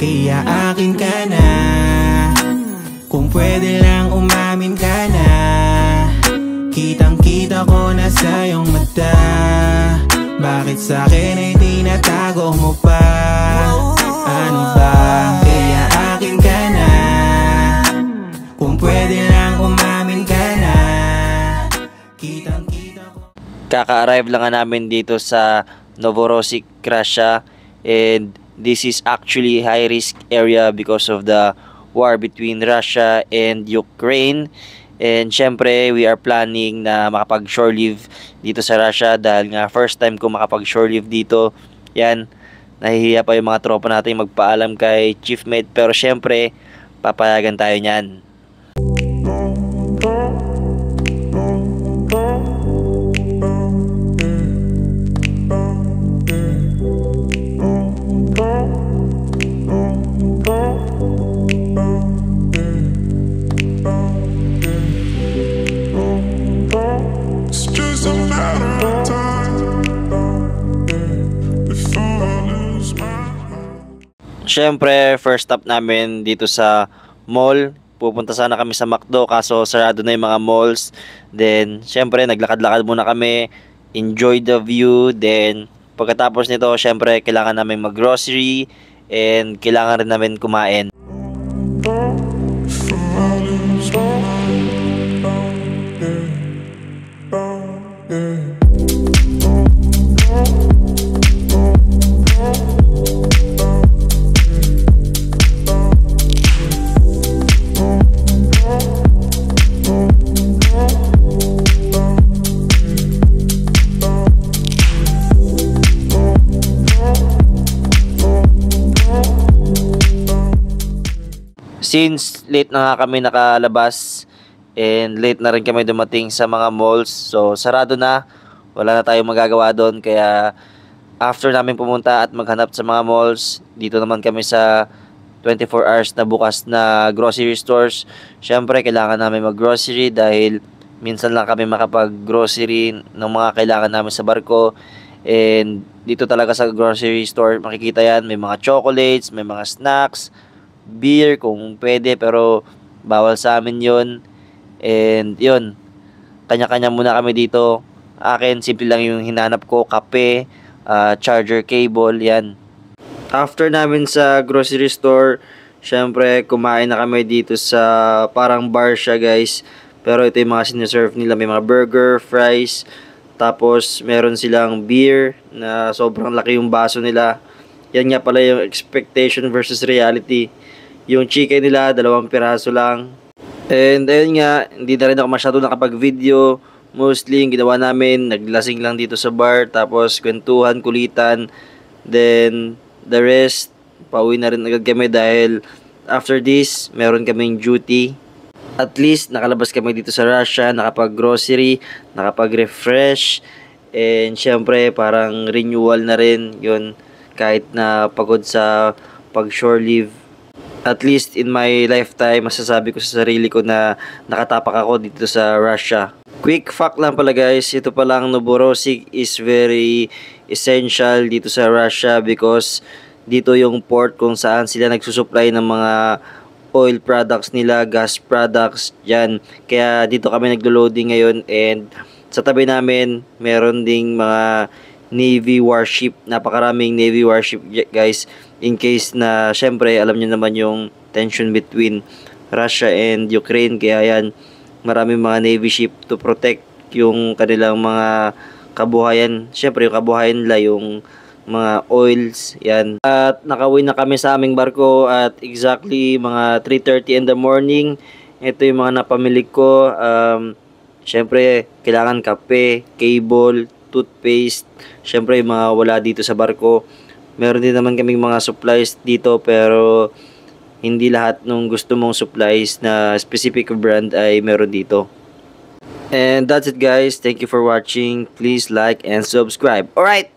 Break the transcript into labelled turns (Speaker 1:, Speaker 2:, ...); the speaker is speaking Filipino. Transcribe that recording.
Speaker 1: Kaya akin ka na, kung pwede lang umamin ka na. Kitang-kita ko na sa iyong mata, bakit sa'kin ay tinatago mo pa? Ano ba? Kaya akin ka na, kung pwede lang umamin ka na. Kitang-kita ko.
Speaker 2: Kaka-arrive lang nga namin dito sa Novorossiysk, Russia, and this is actually high-risk area because of the war between Russia and Ukraine. And syempre, we are planning na makapag-shore leave dito sa Russia dahil nga first time ko makapag-shore leave dito. Yan, nahihiya pa yung mga tropa natin magpaalam kay Chief Mate, pero syempre, papayagan tayo niyan. Siyempre, first stop namin dito sa mall. Pupunta sana kami sa McDo kaso sarado na yung mga malls. Then, siyempre, naglakad-lakad muna kami. Enjoy the view. Then, pagkatapos nito, siyempre, kailangan namin mag-grocery. And kailangan rin namin kumain. Since late na nga kami nakalabas and late na rin kami dumating sa mga malls, so sarado na, wala na tayong magagawa doon. Kaya after namin pumunta at maghanap sa mga malls, dito naman kami sa 24 hours na bukas na grocery stores. Syempre kailangan namin mag-grocery dahil minsan lang kami makapag-grocery ng mga kailangan namin sa barko. And dito talaga sa grocery store makikita yan, may mga chocolates, may mga snacks, beer kung pwede, pero bawal sa amin yun. And yun, kanya-kanya muna kami dito. Akin, simple lang yung hinanap ko, kape, charger cable, yan. After namin sa grocery store, syempre kumain na kami dito sa parang bar siya guys. Pero ito yung mga siniserve nila, may mga burger, fries, tapos meron silang beer na sobrang laki yung baso nila. Yan nga pala yung expectation versus reality. Yung chicken nila, 2 piraso lang. And ayun nga, hindi na rin ako masyado nakapag-video. Mostly, yung ginawa namin, naglasing lang dito sa bar. Tapos, kwentuhan, kulitan. Then, the rest, pauwi na rin agad kami dahil after this, meron kaming duty. At least, nakalabas kami dito sa Russia, nakapag-grocery, nakapag-refresh. And syempre, parang renewal na rin yun kahit na pagod sa pag-shore leave. At least in my lifetime, masasabi ko sa sarili ko na nakatapak ako dito sa Russia. Quick fact lang pala guys, ito palang Novorossiysk is very essential dito sa Russia because dito yung port kung saan sila nagsusupply ng mga oil products nila, gas products, yan. Kaya dito kami naglo-loading ngayon and sa tabi namin meron ding mga Navy warship, napakaraming Navy warship guys. In case na syempre alam niyo naman yung tension between Russia and Ukraine, kaya yan maraming mga Navy ship to protect yung kanilang mga kabuhayan. Syempre yung kabuhayan nila yung mga oils, yan. At nakauwi na kami sa aming barko at exactly mga 3:30 in the morning. Ito yung mga napamili ko. Syempre kailangan kape, cable, toothpaste. Syempre yung mga wala dito sa barko. Meron din naman kaming mga supplies dito pero hindi lahat ng gusto mong supplies na specific brand ay meron dito. And that's it guys. Thank you for watching. Please like and subscribe. Alright!